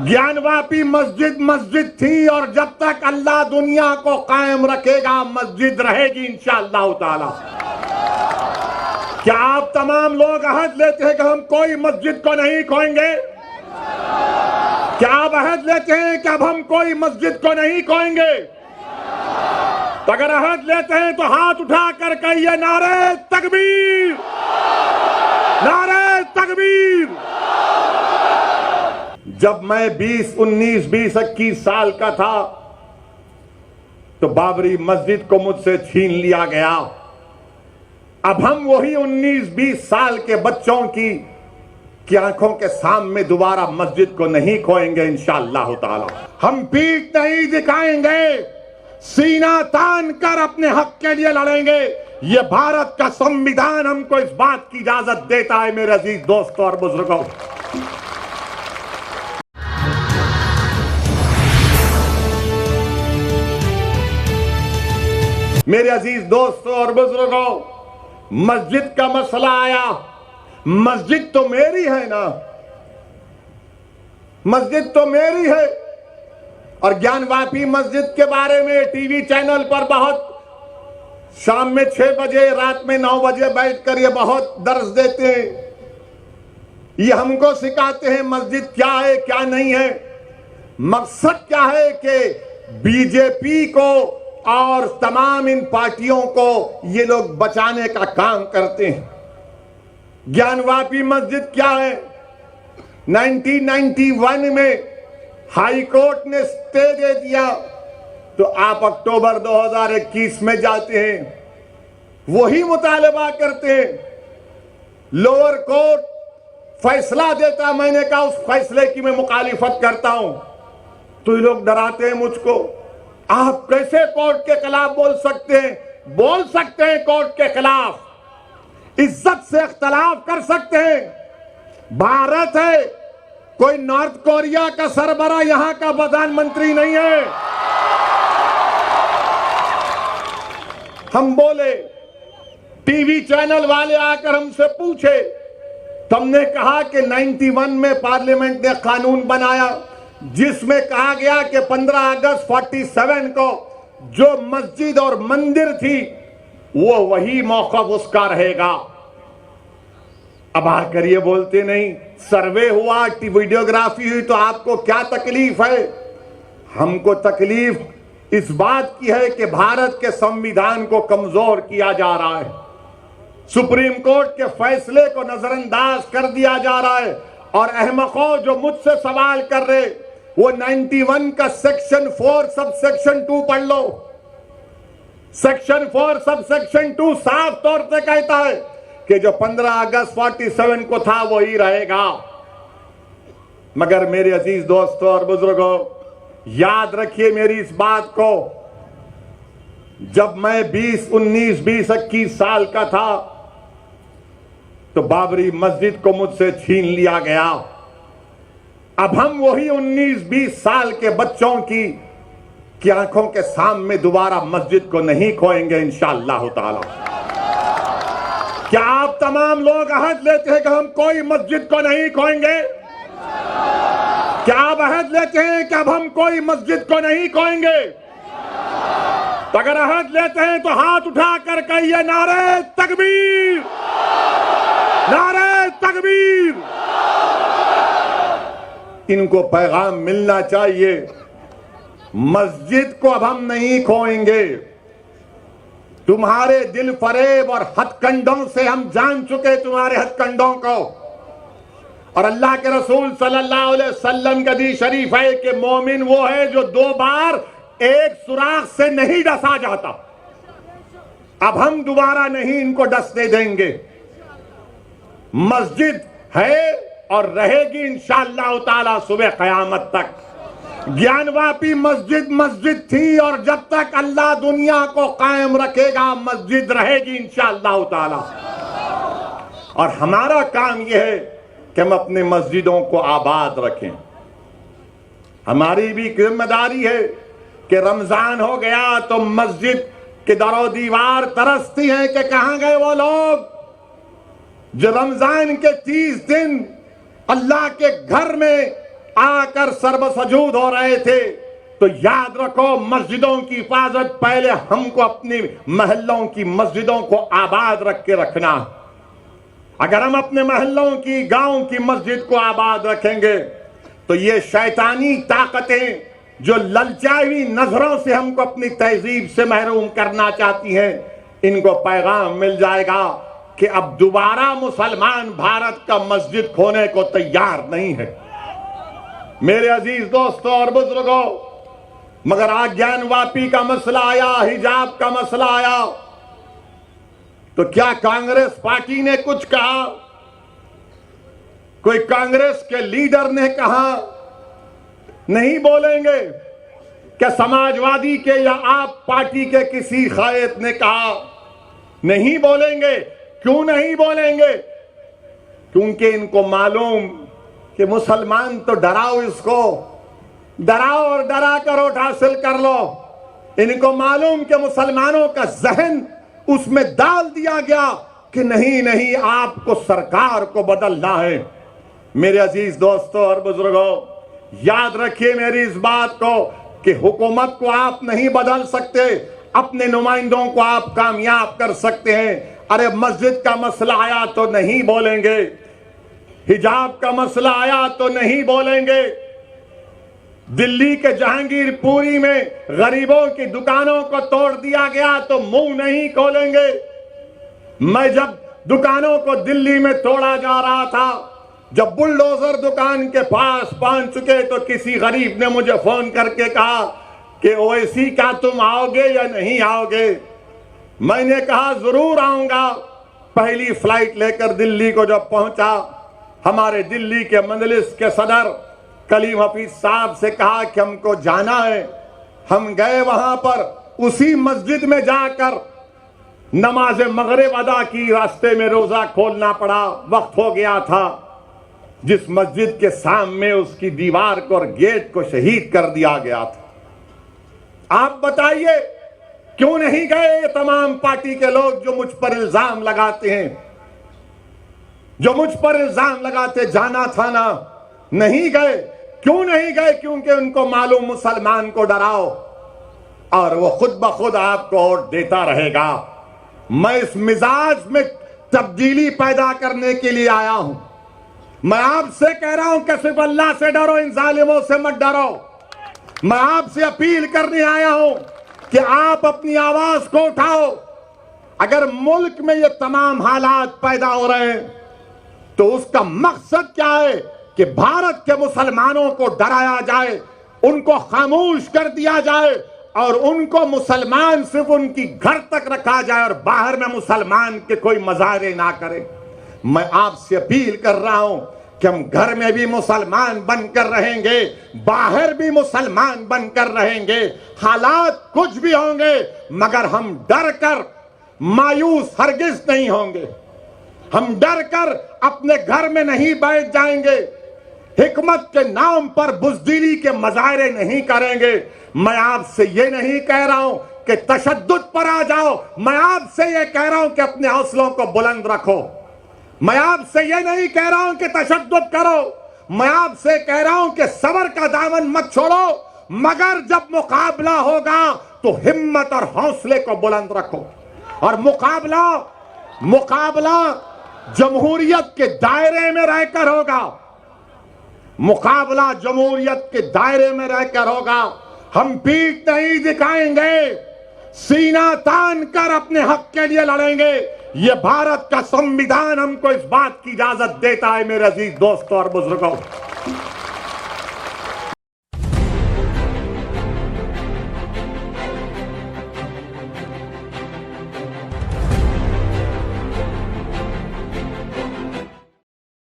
ज्ञानवापी मस्जिद मस्जिद थी और जब तक अल्लाह दुनिया को कायम रखेगा मस्जिद रहेगी इंशाअल्लाह ताला। क्या आप तमाम लोग अहद लेते हैं कि हम कोई मस्जिद को नहीं खोएंगे? क्या आप अहद लेते हैं कि अब हम कोई मस्जिद को नहीं खोएंगे? तो अगर अहद लेते हैं तो हाथ उठाकर कहिए नारे तकबीर, नारे तकबीर। जब मैं 21 साल का था तो बाबरी मस्जिद को मुझसे छीन लिया गया। अब हम वही 19-20 साल के बच्चों की आंखों के सामने दोबारा मस्जिद को नहीं खोएंगे इंशाअल्लाह ताला। हम पीठ नहीं दिखाएंगे, सीना तान कर अपने हक के लिए लड़ेंगे। ये भारत का संविधान हमको इस बात की इजाजत देता है मेरे अजीज दोस्तों और बुजुर्गों। मेरे अजीज दोस्तों और बुजुर्गों, मस्जिद का मसला आया। मस्जिद तो मेरी है ना, मस्जिद तो मेरी है। और ज्ञानवापी मस्जिद के बारे में टीवी चैनल पर बहुत शाम में 6 बजे, रात में 9 बजे बैठकर ये बहुत दर्स देते हैं। ये हमको सिखाते हैं मस्जिद क्या है क्या नहीं है। मकसद क्या है कि बीजेपी को और तमाम इन पार्टियों को ये लोग बचाने का काम करते हैं। ज्ञानवापी मस्जिद क्या है? 1991 में हाई कोर्ट ने स्टे दे दिया, तो आप अक्टूबर 2021 में जाते हैं, वही मुतालबा करते हैं। लोअर कोर्ट फैसला देता, मैंने कहा उस फैसले की मैं मुखालिफत करता हूं, तो ये लोग डराते हैं मुझको। आप कैसे कोर्ट के खिलाफ बोल सकते हैं? बोल सकते हैं कोर्ट के खिलाफ, इज्जत से इख्तलाफ कर सकते हैं। भारत है, कोई नॉर्थ कोरिया का सरबरा यहां का प्रधानमंत्री नहीं है। हम बोले, टीवी चैनल वाले आकर हमसे पूछे, तुमने कहा कि 91 में पार्लियामेंट ने कानून बनाया जिसमें कहा गया कि 15 अगस्त 47 को जो मस्जिद और मंदिर थी वो वही मौक़िफ़ उसका रहेगा। अब आकर ये बोलते नहीं, सर्वे हुआ, वीडियोग्राफी हुई, तो आपको क्या तकलीफ है? हमको तकलीफ इस बात की है कि भारत के संविधान को कमजोर किया जा रहा है, सुप्रीम कोर्ट के फैसले को नजरअंदाज कर दिया जा रहा है। और अहमकों जो मुझसे सवाल कर रहे, वो 91 का सेक्शन 4 सब सेक्शन 2 पढ़ लो। सेक्शन 4 सब सेक्शन 2 साफ तौर से कहता है कि जो 15 अगस्त 47 को था वही रहेगा। मगर मेरे अजीज दोस्तों और बुजुर्गों, याद रखिए मेरी इस बात को, जब मैं 21 साल का था तो बाबरी मस्जिद को मुझसे छीन लिया गया। अब हम वही 19-20 साल के बच्चों की आंखों के सामने दोबारा मस्जिद को नहीं खोएंगे इंशाअल्लाह ताला। क्या आप तमाम लोग अहद लेते हैं कि हम कोई मस्जिद को नहीं खोएंगे? क्या आप अहद लेते हैं कि अब हम कोई मस्जिद को नहीं खोएंगे? तो अगर अहद लेते हैं तो हाथ उठाकर कहिए नारे तकबीर, नारे तकबीर। इनको पैगाम मिलना चाहिए, मस्जिद को अब हम नहीं खोएंगे। तुम्हारे दिल फरेब और हथकंडों से हम जान चुके तुम्हारे हथकंडों को। और अल्लाह के रसूल सल्लल्लाहु अलैहि वसल्लम का हदीस शरीफ है कि मोमिन वो है जो 2 बार एक सुराख से नहीं डसा जाता। अब हम दोबारा नहीं इनको डसने देंगे। मस्जिद है और रहेगी इंशाअल्लाह ताला सुबह क़यामत तक। ज्ञानवापी मस्जिद मस्जिद थी और जब तक अल्लाह दुनिया को कायम रखेगा मस्जिद रहेगी इंशाअल्लाह ताला। और हमारा काम यह है कि हम अपने मस्जिदों को आबाद रखें। हमारी भी जिम्मेदारी है कि रमजान हो गया तो मस्जिद के दरो दीवार तरसती हैं कि कहां गए वो लोग जो रमजान के 30 दिन अल्लाह के घर में आकर सर्वसजूद हो रहे थे, तो याद रखो मस्जिदों की हिफाजत पहले हमको अपनी महल्लों की मस्जिदों को आबाद रख के रखना। अगर हम अपने महल्लों की, गांव की मस्जिद को आबाद रखेंगे तो ये शैतानी ताकतें जो ललचाई हुई नजरों से हमको अपनी तहजीब से महरूम करना चाहती हैं, इनको पैगाम मिल जाएगा कि अब दोबारा मुसलमान भारत का मस्जिद खोने को तैयार नहीं है। मेरे अजीज दोस्तों और बुजुर्गों, मगर आज्ञान वापी का मसला आया, हिजाब का मसला आया, तो क्या कांग्रेस पार्टी ने कुछ कहा? कोई कांग्रेस के लीडर ने कहा? नहीं बोलेंगे। क्या समाजवादी के या आप पार्टी के किसी कायद ने कहा? नहीं बोलेंगे। क्यों नहीं बोलेंगे? क्योंकि इनको मालूम कि मुसलमान तो डराओ, इसको डराओ और डरा कर वोट हासिल कर लो। इनको मालूम कि मुसलमानों का जहन उसमें डाल दिया गया कि नहीं नहीं, आपको सरकार को बदलना है। मेरे अजीज दोस्तों और बुजुर्गों, याद रखिए मेरी इस बात को कि हुकूमत को आप नहीं बदल सकते, अपने नुमाइंदों को आप कामयाब कर सकते हैं। अरे मस्जिद का मसला आया तो नहीं बोलेंगे, हिजाब का मसला आया तो नहीं बोलेंगे, दिल्ली के जहांगीरपुरी में गरीबों की दुकानों को तोड़ दिया गया तो मुंह नहीं खोलेंगे। मैं जब दुकानों को दिल्ली में तोड़ा जा रहा था, जब बुलडोजर दुकान के पास पहुंच चुके, तो किसी गरीब ने मुझे फोन करके कहा कि ओवैसी क्या तुम आओगे या नहीं आओगे? मैंने कहा जरूर आऊंगा। पहली फ्लाइट लेकर दिल्ली को जब पहुंचा, हमारे दिल्ली के मजलिस के सदर कलीम हफीज साहब से कहा कि हमको जाना है। हम गए वहां पर, उसी मस्जिद में जाकर नमाज मगरिब अदा की, रास्ते में रोजा खोलना पड़ा, वक्त हो गया था। जिस मस्जिद के सामने उसकी दीवार को और गेट को शहीद कर दिया गया था। आप बताइए क्यों नहीं गए ये तमाम पार्टी के लोग जो मुझ पर इल्जाम लगाते हैं, जो मुझ पर इल्जाम लगाते? जाना था ना, नहीं गए। क्यों नहीं गए? क्योंकि उनको मालूम मुसलमान को डराओ और वो खुद ब खुद आपको वोट देता रहेगा। मैं इस मिजाज में तब्दीली पैदा करने के लिए आया हूं। मैं आपसे कह रहा हूं कि सिर्फ अल्लाह से डरो, इन जालिमों से मत डरो। मैं आपसे अपील करने आया हूं कि आप अपनी आवाज को उठाओ। अगर मुल्क में ये तमाम हालात पैदा हो रहे हैं तो उसका मकसद क्या है कि भारत के मुसलमानों को डराया जाए, उनको खामोश कर दिया जाए और उनको मुसलमान सिर्फ उनकी घर तक रखा जाए और बाहर में मुसलमान के कोई मजारे ना करे। मैं आपसे अपील कर रहा हूं कि हम घर में भी मुसलमान बनकर रहेंगे, बाहर भी मुसलमान बनकर रहेंगे। हालात कुछ भी होंगे मगर हम डर कर मायूस हरगिज नहीं होंगे। हम डर कर अपने घर में नहीं बैठ जाएंगे, हिकमत के नाम पर बुज़दिली के मजारे नहीं करेंगे। मैं आपसे ये नहीं कह रहा हूं कि तशद्दुद पर आ जाओ, मैं आपसे ये कह रहा हूं कि अपने हौसलों को बुलंद रखो। मैं आपसे ये नहीं कह रहा हूं कि तशद्दुद करो, मैं आपसे कह रहा हूं कि सबर का दामन मत छोड़ो, मगर जब मुकाबला होगा तो हिम्मत और हौसले को बुलंद रखो। और मुकाबला जमहूरियत के दायरे में रहकर होगा, मुकाबला जमहूरियत के दायरे में रहकर होगा। हम पीठ नहीं दिखाएंगे, सीना तान कर अपने हक के लिए लड़ेंगे। ये भारत का संविधान हमको इस बात की इजाजत देता है मेरे अजीज दोस्तों और बुजुर्गों।